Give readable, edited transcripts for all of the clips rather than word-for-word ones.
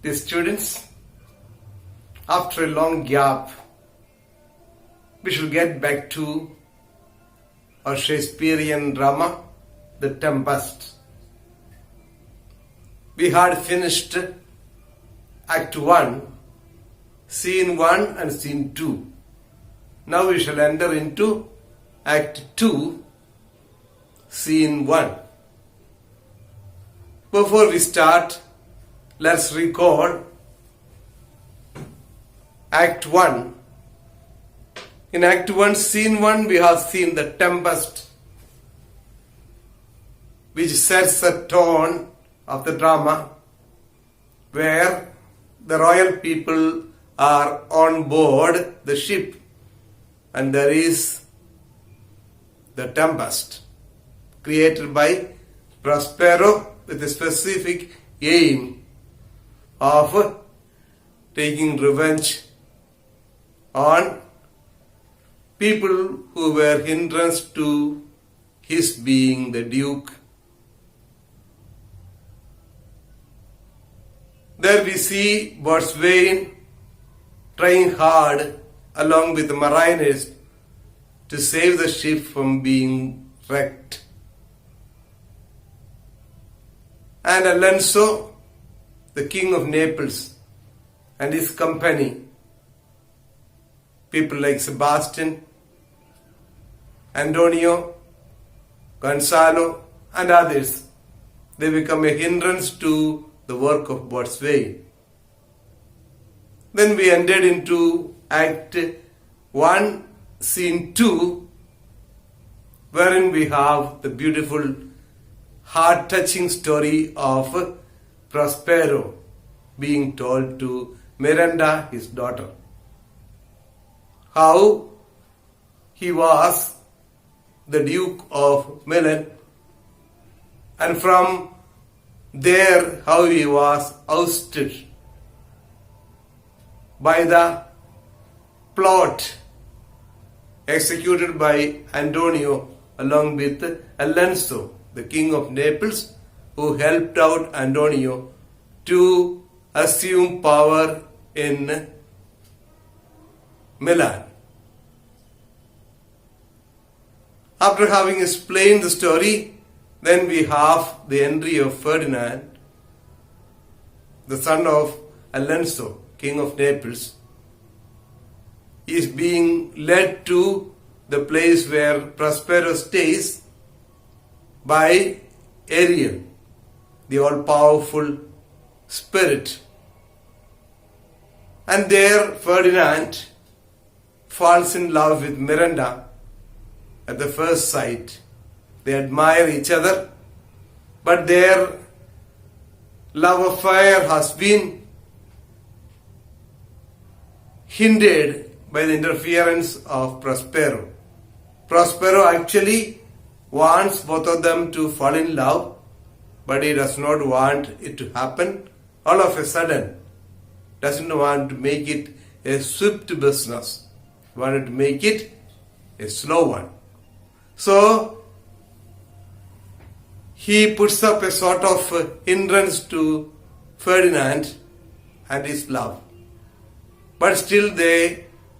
Dear students, after a long gap, we shall get back to our Shakespearean drama, The Tempest. We had finished Act 1, Scene 1 and Scene 2. Now we shall enter into Act 2, Scene 1. Before we start, let's recall Act 1. In Act 1, Scene 1, we have seen the tempest, which sets the tone of the drama, where the royal people are on board the ship and there is the tempest created by Prospero with a specific aim of taking revenge on people who were hindrance to his being the Duke. There we see Boatswain trying hard along with the mariners to save the ship from being wrecked. And Alonso, the king of Naples, and his company, people like Sebastian, Antonio, Gonzalo, and others, they become a hindrance to the work of Boatswain. Then we entered into Act 1, Scene 2, wherein we have the beautiful, heart-touching story of Prospero being told to Miranda, his daughter. How he was the Duke of Milan, and from there how he was ousted by the plot executed by Antonio along with Alonso, the king of Naples, who helped out Antonio to assume power in Milan. After having explained the story, then we have the entry of Ferdinand, the son of Alonso, king of Naples. He is being led to the place where Prospero stays by Ariel, the all-powerful spirit. And there Ferdinand falls in love with Miranda at the first sight. They admire each other, but their love affair has been hindered by the interference of Prospero. Prospero actually wants both of them to fall in love, but he does not want it to happen all of a sudden. Doesn't want to make it a swift business. He wanted to make it a slow one. So he puts up a sort of hindrance to Ferdinand and his love. But still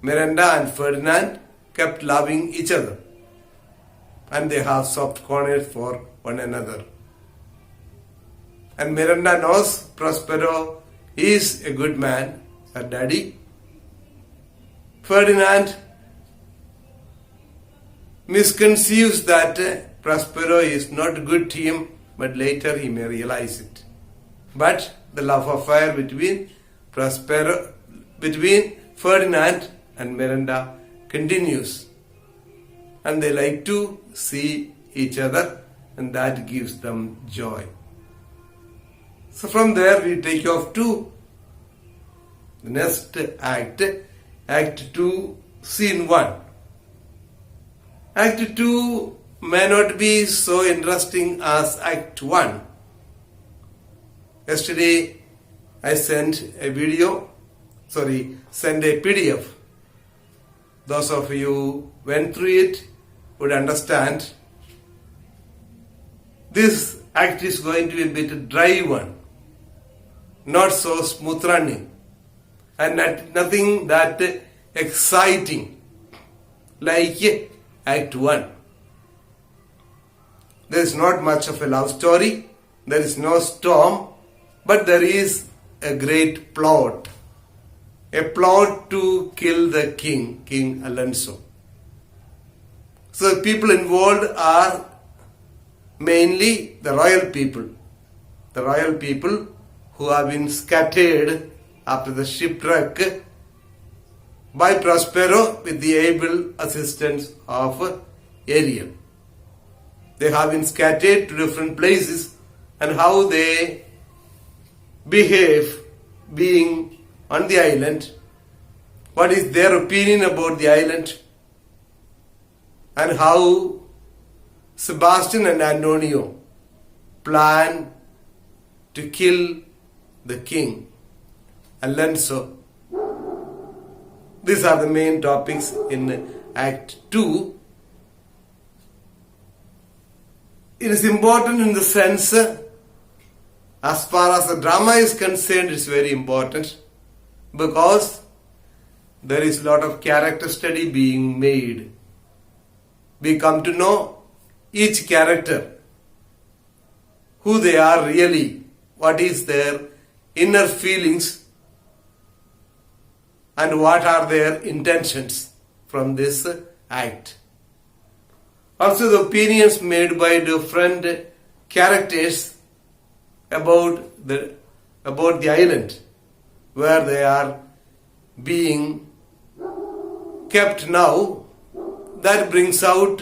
Miranda and Ferdinand kept loving each other. And they have soft corners for one another. And Miranda knows Prospero is a good man, her daddy. Ferdinand misconceives that Prospero is not good to him, but later he may realize it. But the love affair between Ferdinand and Miranda continues. And they like to see each other, and that gives them joy. So from there we take off to the next act, Act 2, Scene 1. Act 2 may not be so interesting as Act 1. Yesterday I sent a PDF. Those of you who went through it would understand. This act is going to be a bit dry one. not so smooth running, and nothing that exciting like Act 1. There is not much of a love story, there is no storm, but there is a great plot. A plot to kill the king, King Alonso. So the people involved are mainly the royal people. The royal people who have been scattered after the shipwreck by Prospero with the able assistance of Ariel. They have been scattered to different places, and how they behave being on the island, what is their opinion about the island, and how Sebastian and Antonio plan to kill the king Alonso. These are the main topics in Act 2. It is important in the sense, as far as the drama is concerned, it's very important because there is a lot of character study being made. We come to know each character, who they are really, what is their inner feelings, and what are their intentions from this act. Also the opinions made by different characters about the island where they are being kept now, that brings out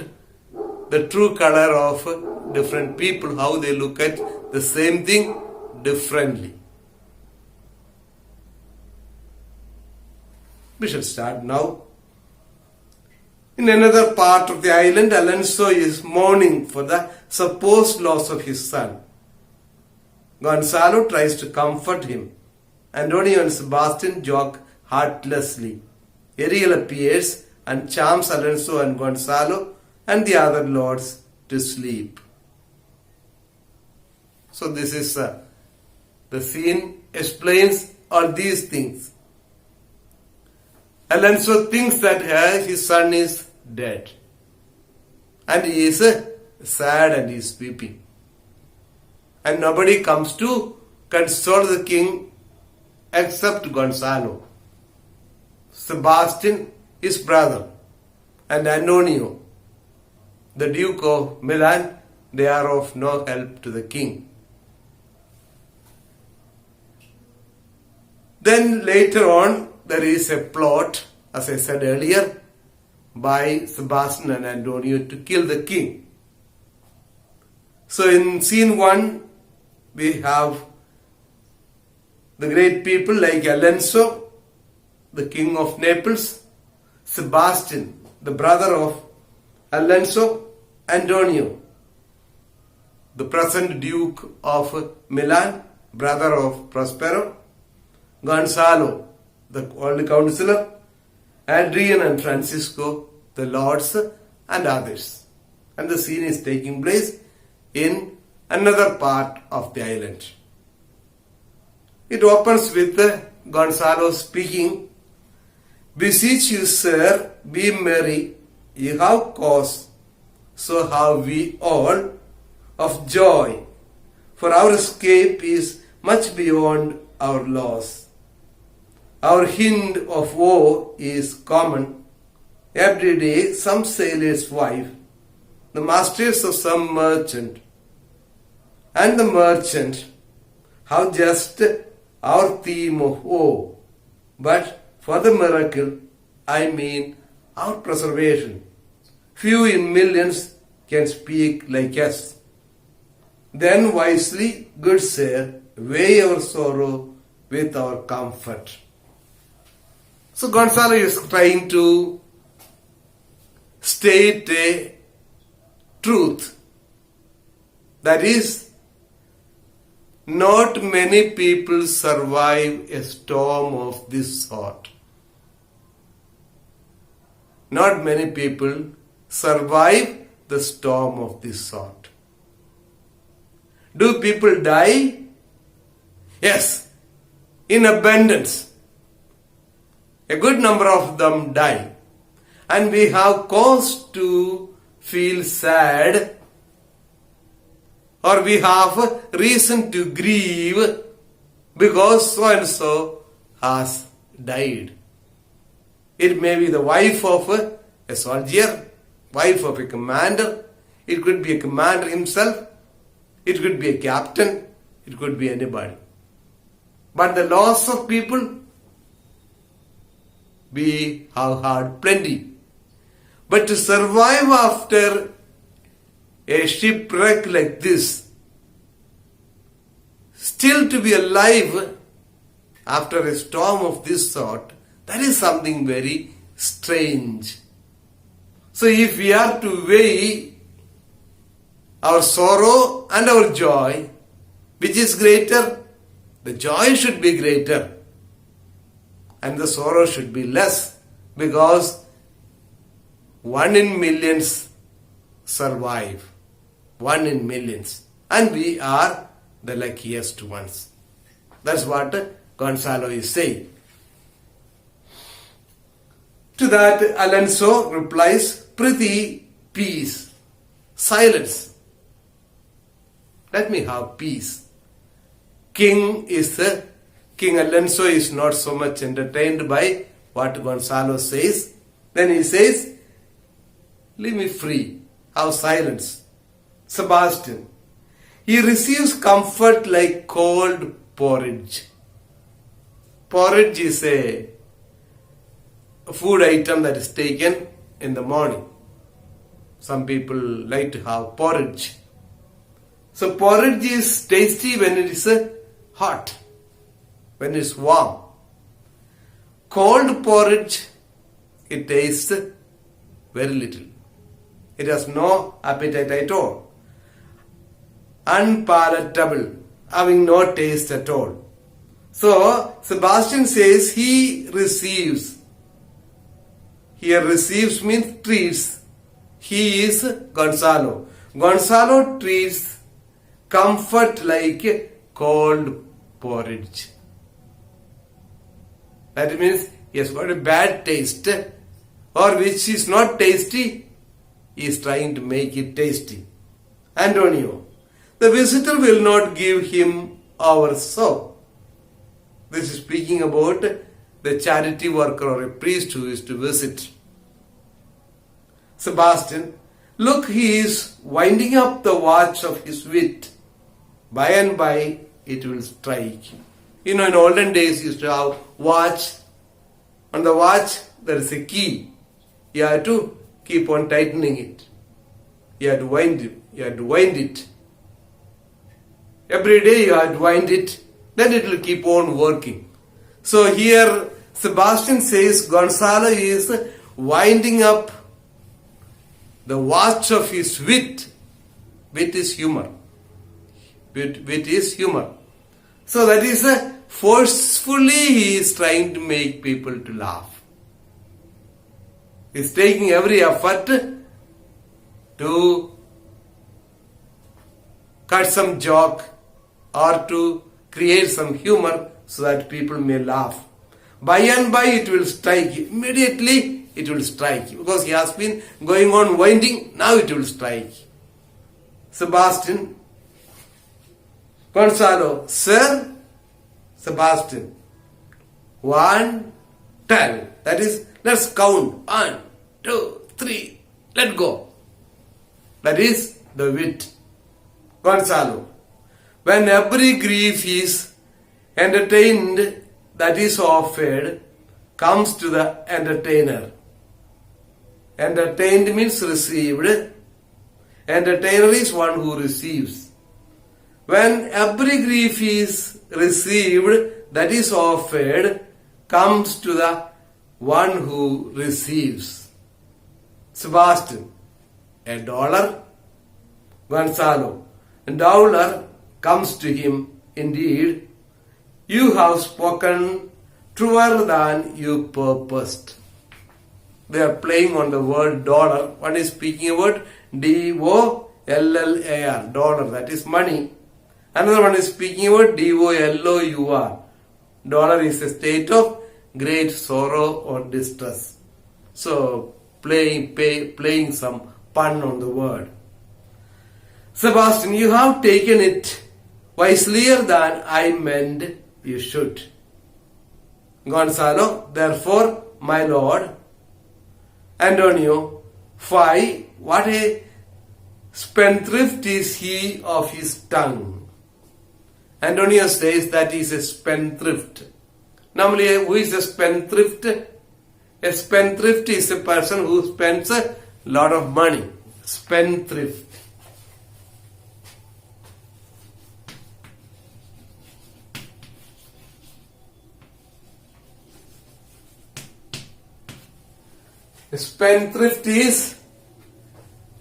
the true color of different people, how they look at the same thing differently. We shall start now. In another part of the island, Alonso is mourning for the supposed loss of his son. Gonzalo tries to comfort him. Antonio and Sebastian joke heartlessly. Ariel appears and charms Alonso and Gonzalo and the other lords to sleep. So this is the scene explains all these things. Alonso thinks that his son is dead, and he is sad and he is weeping. And nobody comes to console the king except Gonzalo, Sebastian, his brother, and Antonio, the Duke of Milan. They are of no help to the king. Then later on, there is a plot, as I said earlier, by Sebastian and Antonio to kill the king. So in scene 1, we have the great people like Alonso, the king of Naples, Sebastian, the brother of Alonso, Antonio, the present Duke of Milan, brother of Prospero, Gonzalo, the old counselor, Adrian and Francisco, the lords, and others. And the scene is taking place in another part of the island. It opens with Gonzalo speaking, "Beseech you, sir, be merry, ye have cause, so have we all, of joy, for our escape is much beyond our loss. Our hint of woe is common. Every day some sailor's wife, the masters of some merchant, and the merchant have just our theme of woe. But for the miracle, I mean our preservation, few in millions can speak like us. Then wisely, good sir, weigh our sorrow with our comfort." So Gonzalo is trying to state a truth. That is, not many people survive a storm of this sort. Not many people survive the storm of this sort. Do people die? Yes, in abundance. A good number of them die. And we have cause to feel sad, or we have reason to grieve because so and so has died. It may be the wife of a soldier, wife of a commander. It could be a commander himself. It could be a captain. It could be anybody. But the loss of people, we have had plenty. But to survive after a shipwreck like this, still to be alive after a storm of this sort, that is something very strange. So if we are to weigh our sorrow and our joy, which is greater? The joy should be greater and the sorrow should be less, because 1 in millions survive. 1 in millions. And we are the luckiest ones. That's what Gonzalo is saying. To that, Alonso replies, "Prithee, peace, silence. Let me have peace." King Alonso is not so much entertained by what Gonzalo says. Then he says, "Leave me free, have silence." Sebastian, he receives comfort like cold porridge. Porridge is a food item that is taken in the morning. Some people like to have porridge. So porridge is tasty when it is hot, when it is warm. Cold porridge, it tastes very little. It has no appetite at all. Unpalatable, having no taste at all. So Sebastian says he receives. Here receives means treats. He is Gonzalo. Gonzalo treats comfort like cold porridge. That means he has got a bad taste, or which is not tasty, he is trying to make it tasty. Antonio, the visitor will not give him our soul. This is speaking about the charity worker or a priest who is to visit. Sebastian, look, he is winding up the watch of his wit. By and by it will strike. In olden days you used to have watch. On the watch there is a key. You have to keep on tightening it. You have to wind it. You have to wind it. Every day you have to wind it. Then it will keep on working. So here Sebastian says Gonzalo is winding up the watch of his wit. Wit is humor. Wit is humor. So that is forcefully he is trying to make people to laugh. He is taking every effort to cut some joke or to create some humor so that people may laugh. By and by it will strike. Immediately it will strike. Because he has been going on winding, now it will strike. Sebastian, Gonzalo, sir, Sebastian, 1, 10. That is, let's count. 1, 2, 3, let go. That is the wit. Gonzalo, when every grief is entertained, that is offered, comes to the entertainer. Entertained means received. Entertainer is one who receives. When every grief is received, that is offered, comes to the one who receives. Sebastian, $1. Gonzalo, $1 comes to him. Indeed, you have spoken truer than you purposed. They are playing on the word dollar. One is speaking about D-O-L-L-A-R, dollar, that is money. Another one is speaking about D-O-L-O-U-R, Dolor is a state of great sorrow or distress. So, playing some pun on the word. Sebastian, you have taken it wiselier than I meant you should. Gonzalo, therefore, my lord. Antonio, fie, what a spendthrift is he of his tongue. Antonio says that he is a spendthrift. Normally, who is a spendthrift? A spendthrift is a person who spends a lot of money. Spendthrift. A spendthrift is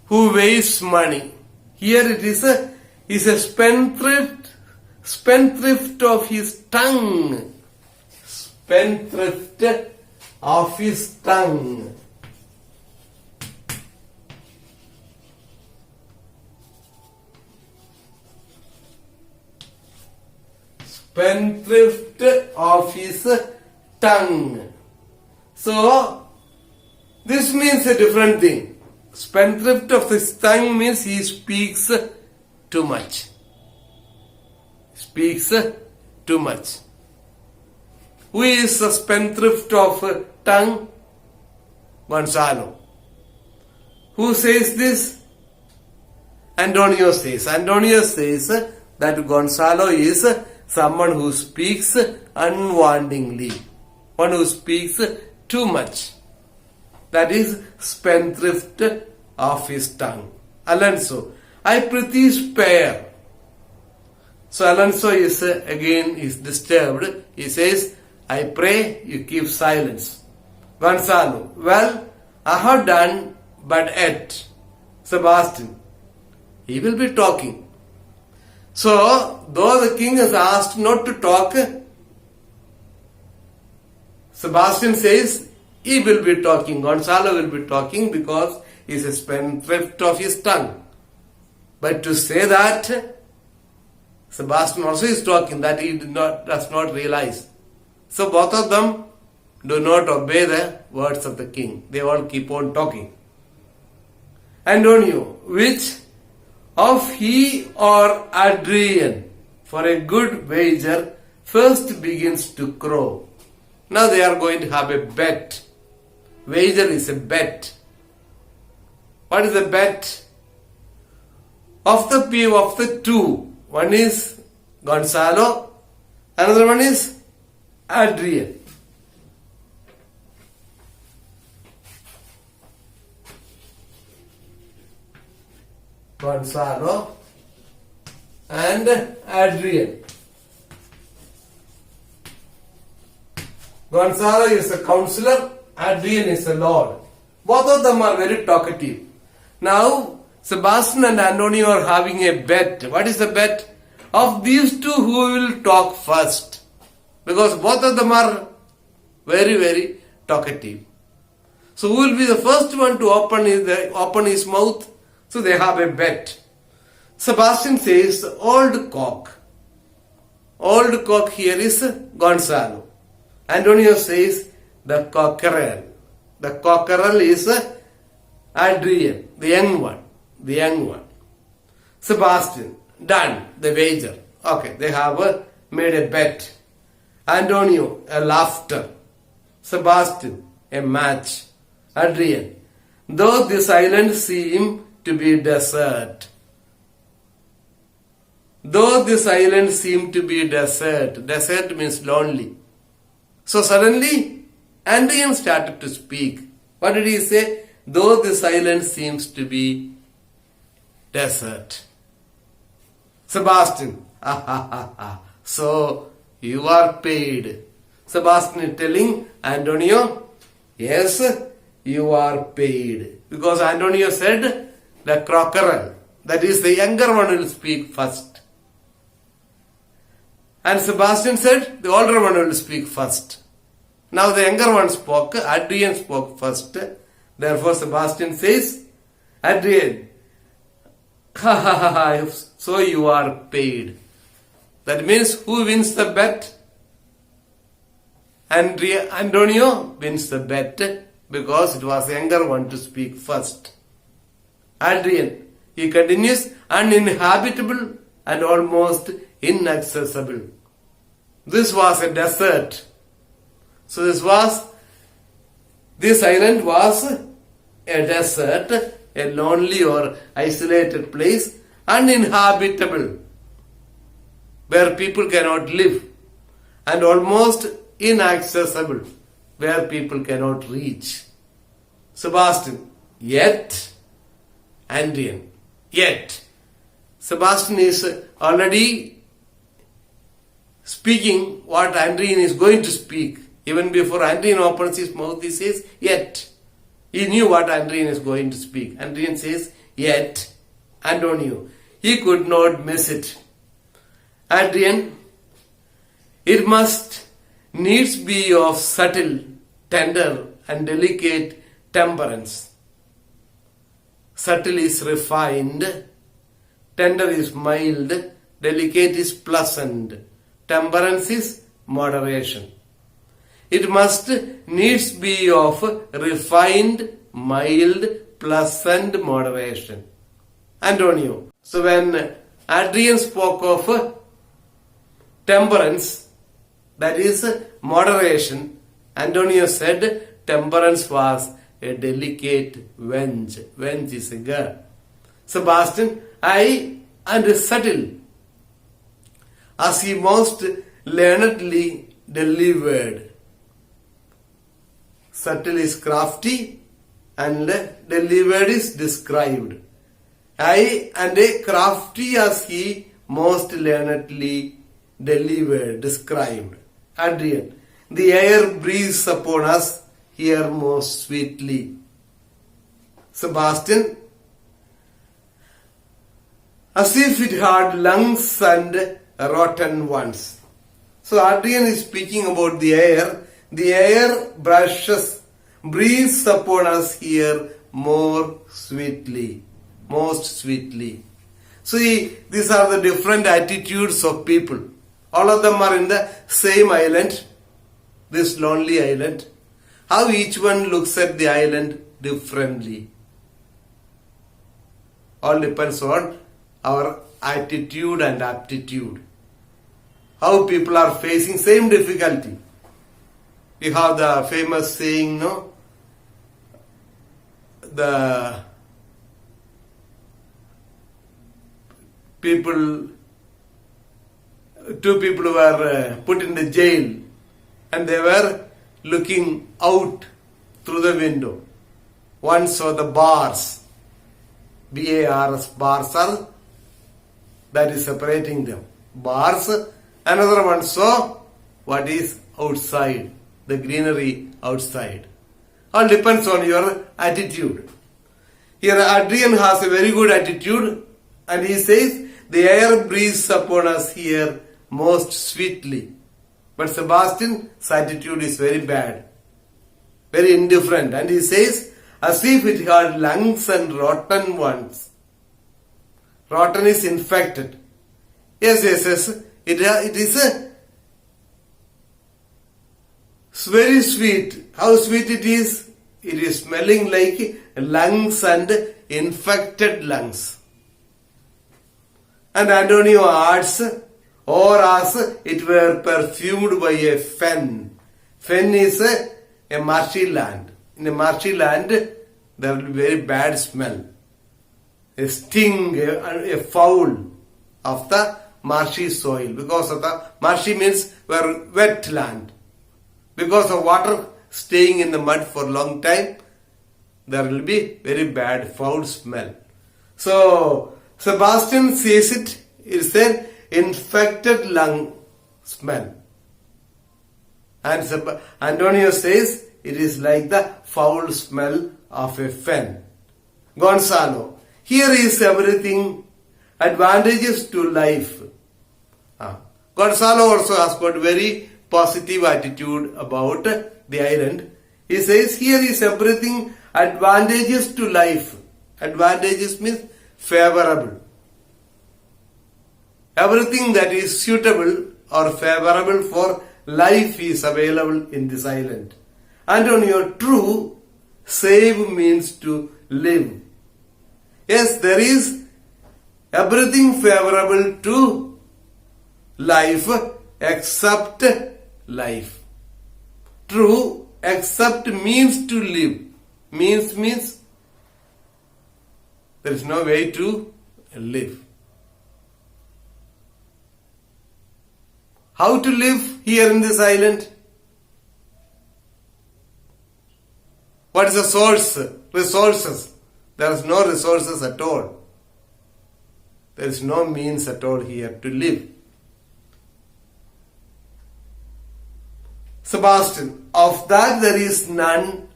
who wastes money. Here it is a spendthrift of his tongue. Spendthrift of his tongue. Spendthrift of his tongue. So, this means a different thing. Spendthrift of his tongue means he speaks too much. Speaks too much. Who is a spendthrift of tongue? Gonzalo. Who says this? Antonio says. Antonio says that Gonzalo is someone who speaks unwantingly. One who speaks too much. That is spendthrift of his tongue. Alonso, I prithee spare. So Alonso is again disturbed. He says, I pray you keep silence. Gonzalo, well, I have done, but yet. Sebastian, he will be talking. So, though the king has asked not to talk, Sebastian says, he will be talking, Gonzalo will be talking because he is a spendthrift of his tongue. But to say that, Sebastian also is talking, that he does not realize. So both of them do not obey the words of the king. They all keep on talking. Antonio, which of he or Adrian, for a good wager, first begins to crow? Now they are going to have a bet. Wager is a bet. What is a bet? Of the two, one is Gonzalo, another one is Adrian. Gonzalo and Adrian. Gonzalo is a counselor, Adrian is a lord. Both of them are very talkative. Now, Sebastian and Antonio are having a bet. What is the bet? Of these two, who will talk first? Because both of them are very, very talkative. So, who will be the first one to open his mouth? So, they have a bet. Sebastian says, old cock. Old cock here is Gonzalo. Antonio says, the cockerel. The cockerel is Adrian, the young one. The young one. Sebastian, done, the wager. Okay, they have made a bet. Antonio, a laughter. Sebastian, a match. Adrian, though this island seem to be desert. Though this island seem to be desert. Desert means lonely. So suddenly, Adrian started to speak. What did he say? Though this island seems to be desert. Sebastian, so you are paid. Sebastian is telling Antonio, yes, you are paid. Because Antonio said, the cockerel, that is the younger one will speak first. And Sebastian said, the older one will speak first. Now the younger one spoke, Adrian spoke first. Therefore Sebastian says, Adrian, so you are paid. That means who wins the bet? Antonio wins the bet because it was the younger one to speak first. Adrian, he continues, uninhabitable and almost inaccessible. This was a desert. So this island was a desert, a lonely or isolated place, uninhabitable, where people cannot live, and almost inaccessible, where people cannot reach. Sebastian, yet, Andrian, yet. Sebastian is already speaking what Andrian is going to speak. Even before Andrian opens his mouth, he says, yet. He knew what Andrian is going to speak. Andrian says, yet, Antonio. He could not miss it. Adrian, it must needs be of subtle, tender and delicate temperance. Subtle is refined, tender is mild, delicate is pleasant, temperance is moderation. It must needs be of refined, mild, pleasant moderation. Antonio. So when Adrian spoke of temperance, that is moderation, Antonio said temperance was a delicate wench. Wench is a girl. Sebastian, I and subtle, as he most learnedly delivered. Subtle is crafty and delivered is described. I and a crafty as he most learnedly delivered, described. Adrian, the air breathes upon us here most sweetly. Sebastian, as if it had lungs and rotten ones. So Adrian is speaking about the air. The air breathes upon us here more sweetly, most sweetly. See, these are the different attitudes of people. All of them are in the same island, this lonely island. How each one looks at the island differently. All depends on our attitude and aptitude. How people are facing same difficulty. We have the famous saying, no? The two people were put in the jail and they were looking out through the window. One saw the bars, B-A-R-S, bars are, that is separating them. Bars. Another one saw what is outside, the greenery outside. All depends on your attitude. Here Adrian has a very good attitude and he says, the air breathes upon us here most sweetly. But Sebastian's attitude is very bad, very indifferent. And he says, as if it had lungs and rotten ones. Rotten is infected. Yes. It is very sweet. How sweet it is? It is smelling like lungs and infected lungs. And Antonio adds, or as it were perfumed by a fen. Fen is a marshy land. In a marshy land, there will be very bad smell. A sting, a foul of the marshy soil. Because of the marshy means where wet land. Because of water staying in the mud for a long time, there will be very bad foul smell. So Sebastian says it is an infected lung smell. And Antonio says it is like the foul smell of a fen. Gonzalo, here is everything advantageous to life. Gonzalo also has got very positive attitude about the island. He says here is everything advantageous to life. Advantageous means favorable. Everything that is suitable or favorable for life is available in the silent. Antonio, true, save means to live. Yes, there is everything favorable to life except life. True, except means to live. Means there is no way to live. How to live here in this island? What is the source? Resources. There is no resources at all. There is no means at all here to live. Sebastian, of that there is none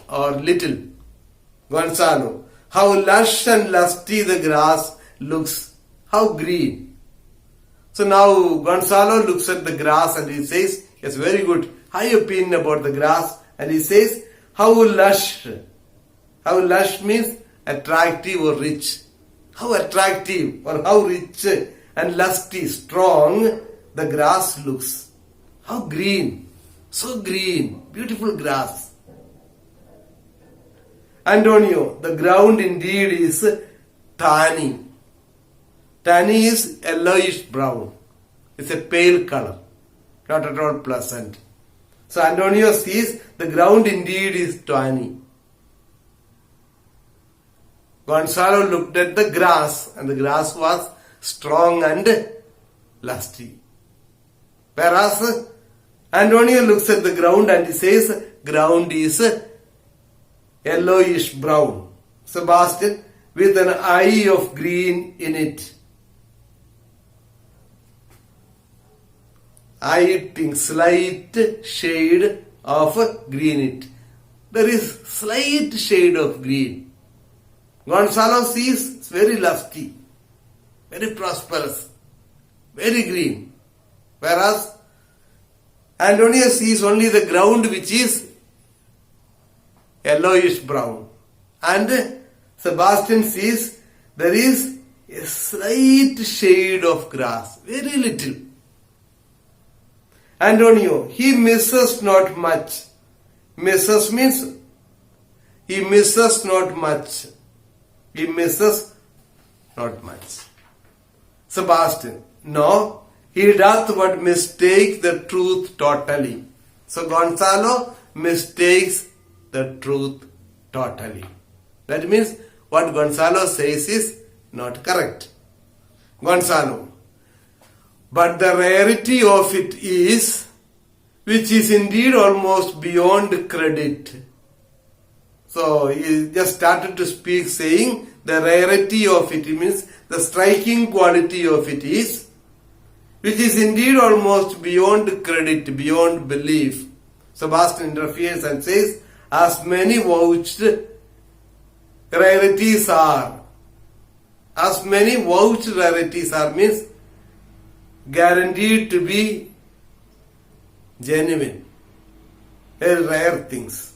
or little. Gonzalo, how lush and lusty the grass looks, how green. So now Gonzalo looks at the grass and he says, yes, very good, high opinion about the grass, and he says, how lush. How lush means attractive or rich. How attractive or how rich and lusty, strong the grass looks. How green, so green, beautiful grass. Antonio, the ground indeed is tawny. Tawny is yellowish brown. It's a pale color, not at all pleasant. So Antonio sees the ground indeed is tawny. Gonzalo looked at the grass and the grass was strong and lusty. Whereas Antonio looks at the ground and he says ground is yellowish brown. Sebastian, with an eye of green in it. I think slight shade of green in it. There is slight shade of green. Gonzalo sees it's very lusty, very prosperous, very green. Whereas Antonio sees only the ground which is yellowish brown. And Sebastian sees there is a slight shade of grass, very little. Antonio, he misses not much. Misses means he misses not much. He misses not much. Sebastian, no, he doth but mistake the truth totally. So Gonzalo mistakes the truth totally. That means what Gonzalo says is not correct. Gonzalo, but the rarity of it is, which is indeed almost beyond credit. So he just started to speak saying the rarity of it means the striking quality of it is, which is indeed almost beyond credit, beyond belief. Sebastian interferes and says, as many vouched rarities are. As many vouched rarities are means guaranteed to be genuine, very rare things.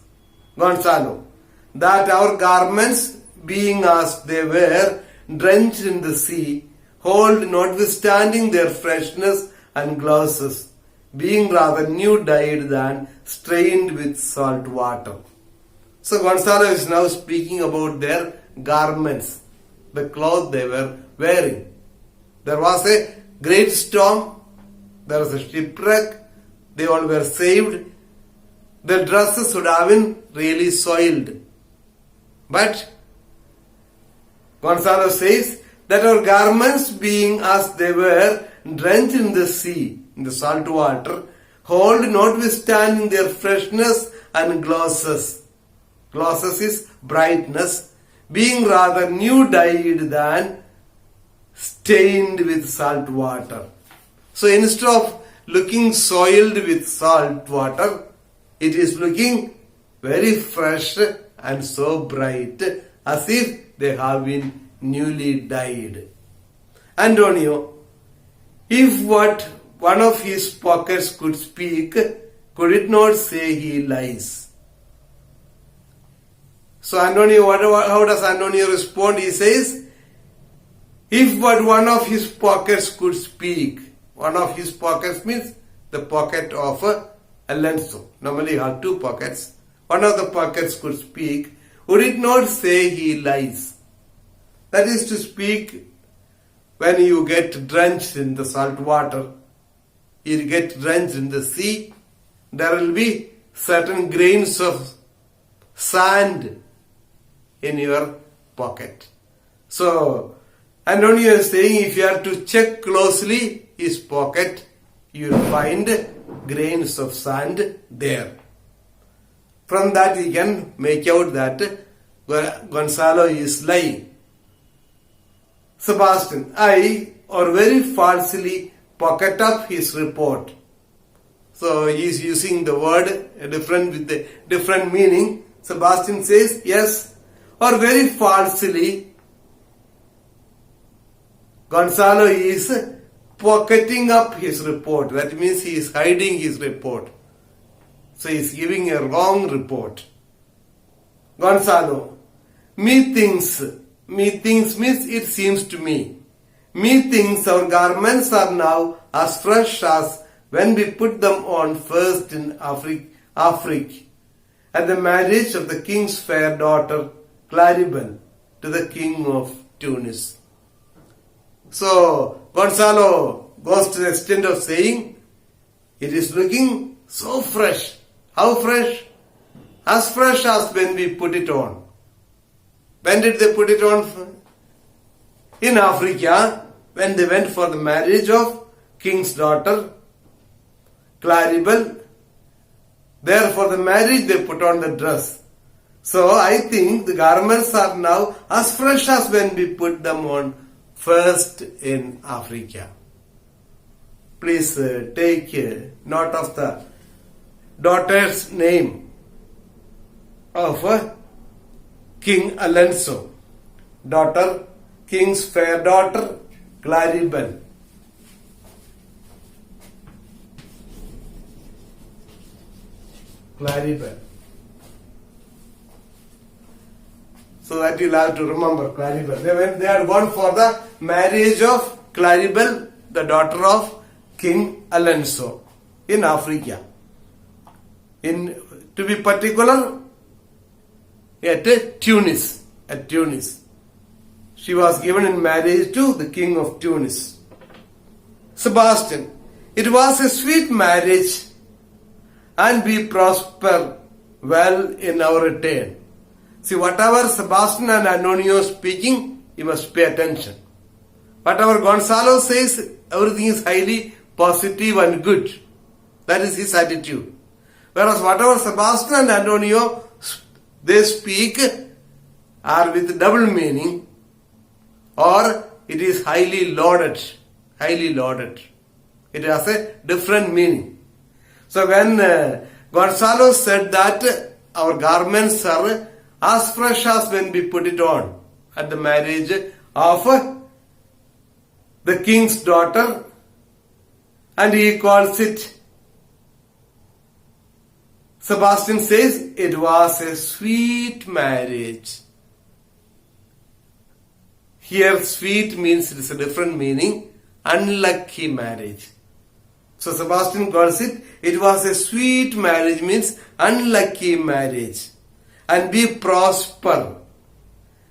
Gonzalo, that our garments, being as they were, drenched in the sea, hold notwithstanding their freshness and glosses, being rather new dyed than strained with salt water. So Gonzalo is now speaking about their garments, the cloth they were wearing. There was a great storm, there was a shipwreck, they all were saved. Their dresses would have been really soiled. But Gonzalo says that our garments, being as they were, drenched in the sea, in the salt water, hold notwithstanding their freshness and glosses. Glosses is brightness, being rather new dyed than stained with salt water. So instead of looking soiled with salt water, it is looking very fresh and so bright, as if they have been newly dyed. Antonio, if what one of his pockets could speak, could it not say he lies? So Antonio, how does Antonio respond? He says, if but one of his pockets could speak. One of his pockets means the pocket of Alonso. Normally you have two pockets. One of the pockets could speak. Would it not say he lies? That is to speak, when you get drenched in the salt water, you get drenched in the sea, there will be certain grains of sand in your pocket. So, Antonio is saying, if you are to check closely his pocket, you will find grains of sand there. From that you can make out that Gonzalo is lying. Sebastian, I or very falsely pocket up his report. So he is using the word different with a different meaning. Sebastian says, yes, or very falsely Gonzalo is pocketing up his report. That means he is hiding his report. So he is giving a wrong report. Gonzalo, methinks means it seems to me. Methinks our garments are now as fresh as when we put them on first in Africa, at the marriage of the king's fair daughter Claribel to the king of Tunis. So Gonzalo goes to the extent of saying, it is looking so fresh. How fresh? As fresh as when we put it on. When did they put it on? In Africa, when they went for the marriage of king's daughter Claribel. There for the marriage they put on the dress. So I think the garments are now as fresh as when we put them on first in Africa. Please take note of the daughter's name of King Alonso. Daughter, king's fair daughter, Claribel. Claribel. So that you'll have to remember Claribel. They had gone for the marriage of Claribel, the daughter of King Alonso, in Africa. To be particular, at Tunis. At Tunis. She was given in marriage to the king of Tunis. Sebastian, it was a sweet marriage, and we prosper well in our return. See, whatever Sebastian and Antonio speaking, you must pay attention. Whatever Gonzalo says, everything is highly positive and good. That is his attitude. Whereas whatever Sebastian and Antonio they speak are with double meaning, or it is highly lauded. Highly lauded. It has a different meaning. So when Gonzalo said that our garments are as fresh as when we put it on at the marriage of the king's daughter, and he calls it, Sebastian says, it was a sweet marriage. Here sweet means it is a different meaning, unlucky marriage. So Sebastian calls it was a sweet marriage means unlucky marriage. And we prosper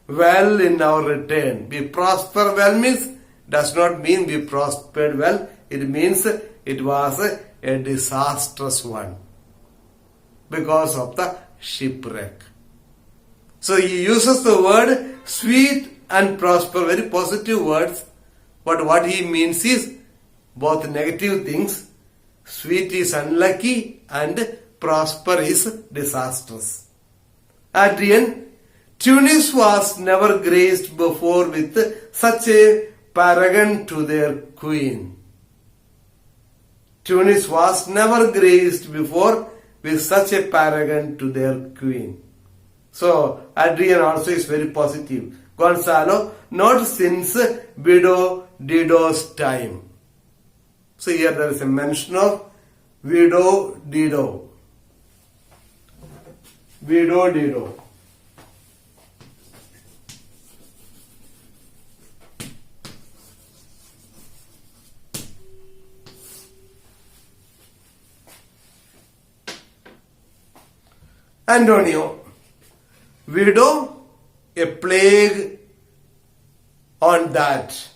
well in our return. We prosper well means does not mean we prospered well. It means it was a disastrous one because of the shipwreck. So he uses the word sweet and prosper, very positive words. But what he means is both negative things. Sweet is unlucky and prosper is disastrous. Adrian, Tunis was never graced before with such a paragon to their queen. Tunis was never graced before with such a paragon to their queen. So Adrian also is very positive. Gonzalo, not since widow Dido's time. So here there is a mention of widow Dido. Widow Dido. Antonio, widow, a plague on that.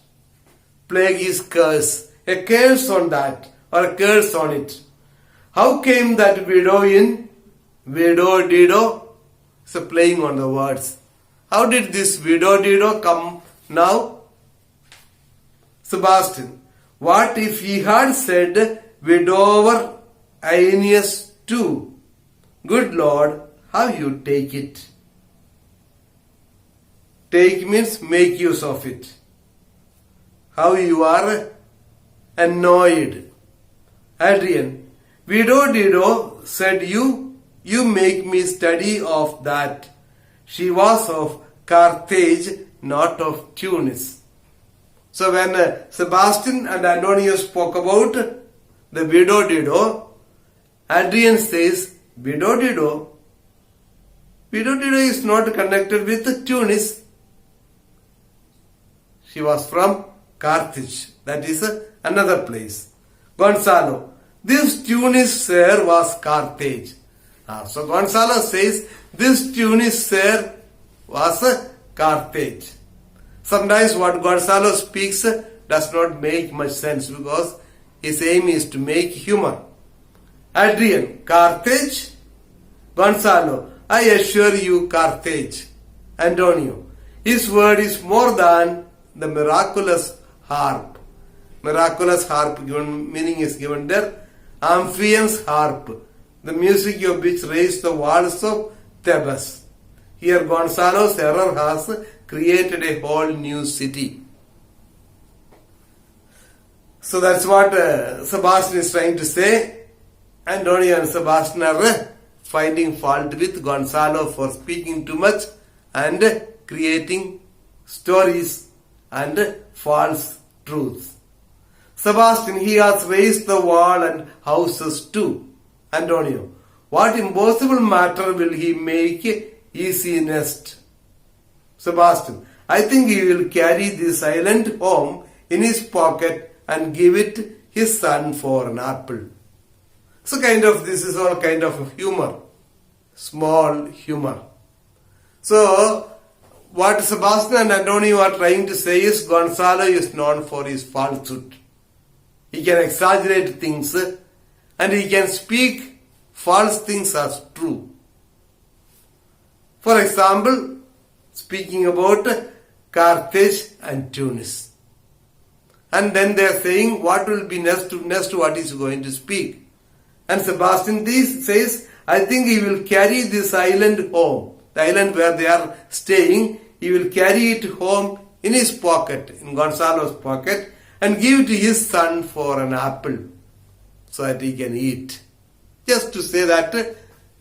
Plague is curse. A curse on that, or a curse on it. How came that widow in? Widow, dido. It's a playing on the words. How did this widow, dido come now? Sebastian, what if he had said widower Aeneas too? Good Lord, how you take it? Take means make use of it. How you are annoyed. Adrian, widow Dido said you make me study of that. She was of Carthage, not of Tunis. So when Sebastian and Antonio spoke about the widow Dido, Adrian says, widow Dido is not connected with Tunis. She was from Carthage. That is another place. Gonzalo, this Tunis sir was Carthage. So Gonzalo says, this Tunis sir was Carthage. Sometimes what Gonzalo speaks does not make much sense because his aim is to make humor. Adrian, Carthage? Gonzalo, I assure you Carthage. Antonio, his word is more than the miraculous harp. Miraculous harp meaning is given there. Amphian's harp, the music of which raised the walls of Thebes. Here Gonzalo's error has created a whole new city. So that's what Sebastian is trying to say. Antonio and Sebastian are finding fault with Gonzalo for speaking too much and creating stories and false truths. Sebastian, he has raised the wall and houses too. Antonio, what impossible matter will he make easy nest? Sebastian, I think he will carry this island home in his pocket and give it his son for an apple. So this is all kind of humor. Small humor. So, what Sebastian and Antonio are trying to say is Gonzalo is known for his falsehood. He can exaggerate things and he can speak false things as true. For example, speaking about Carthage and Tunis. And then they are saying what will be next to what is going to speak. And Sebastian says, I think he will carry this island home. The island where they are staying, he will carry it home in his pocket, in Gonzalo's pocket, and give it to his son for an apple so that he can eat. Just to say that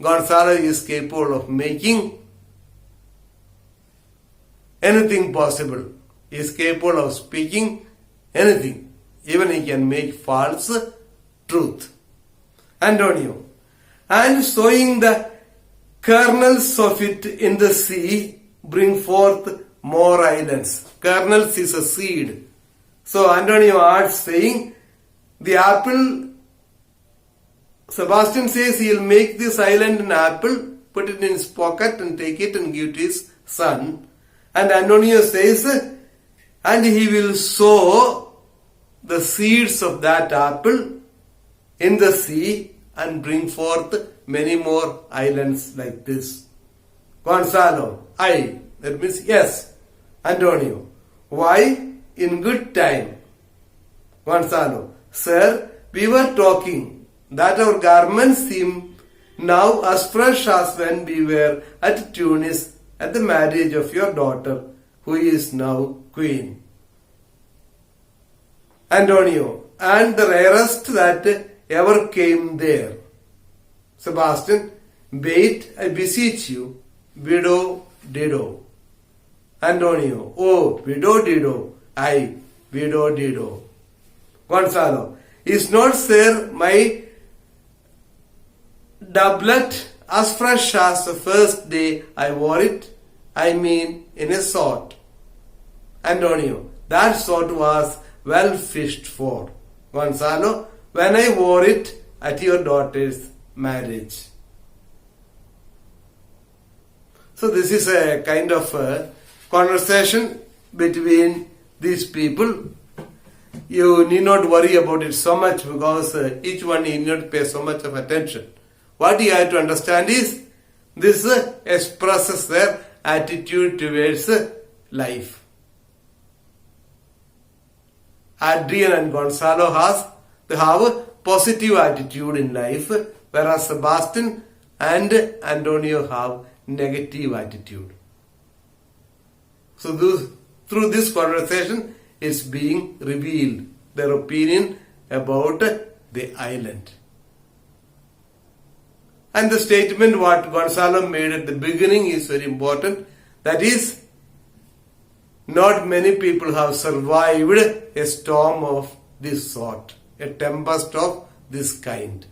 Gonzalo is capable of making anything possible. He is capable of speaking anything. Even he can make false truth. Antonio, and sowing the kernels of it in the sea bring forth more islands. Kernels is a seed. So Antonio adds saying, the apple, Sebastian says he will make this island an apple, put it in his pocket and take it and give it to his son. And Antonio says, and he will sow the seeds of that apple in the sea and bring forth many more islands like this. Gonzalo, that means yes. Antonio, why? In good time. Gonzalo, sir, we were talking that our garments seem now as fresh as when we were at Tunis at the marriage of your daughter, who is now queen. Antonio, and the rarest that ever came there. Sebastian, wait, I beseech you, widow Dido. Antonio, oh, widow Dido, widow Dido. Gonzalo, is not sir my doublet as fresh as the first day I wore it? I mean, in a sort. Antonio, that sort was well fished for. Gonzalo, when I wore it at your daughter's marriage. So this is a kind of a conversation between these people. You need not worry about it so much because each one need not pay so much of attention. What you have to understand is this expresses their attitude towards life. Adrian and Gonzalo they have a positive attitude in life, whereas Sebastian and Antonio have negative attitude. So through this conversation is being revealed their opinion about the island. And the statement what Gonzalo made at the beginning is very important. That is, not many people have survived a storm of this sort, a tempest of this kind.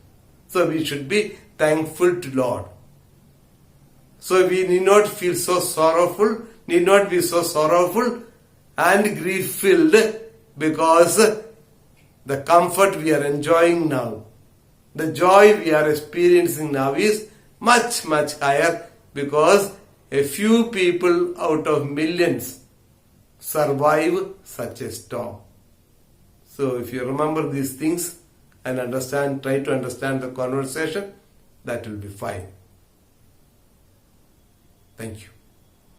So we should be thankful to Lord. So we need not feel so sorrowful, need not be so sorrowful and grief-filled because the comfort we are enjoying now, the joy we are experiencing now is much, much higher because a few people out of millions survive such a storm. So if you remember these things and try to understand the conversation, that will be fine. Thank you.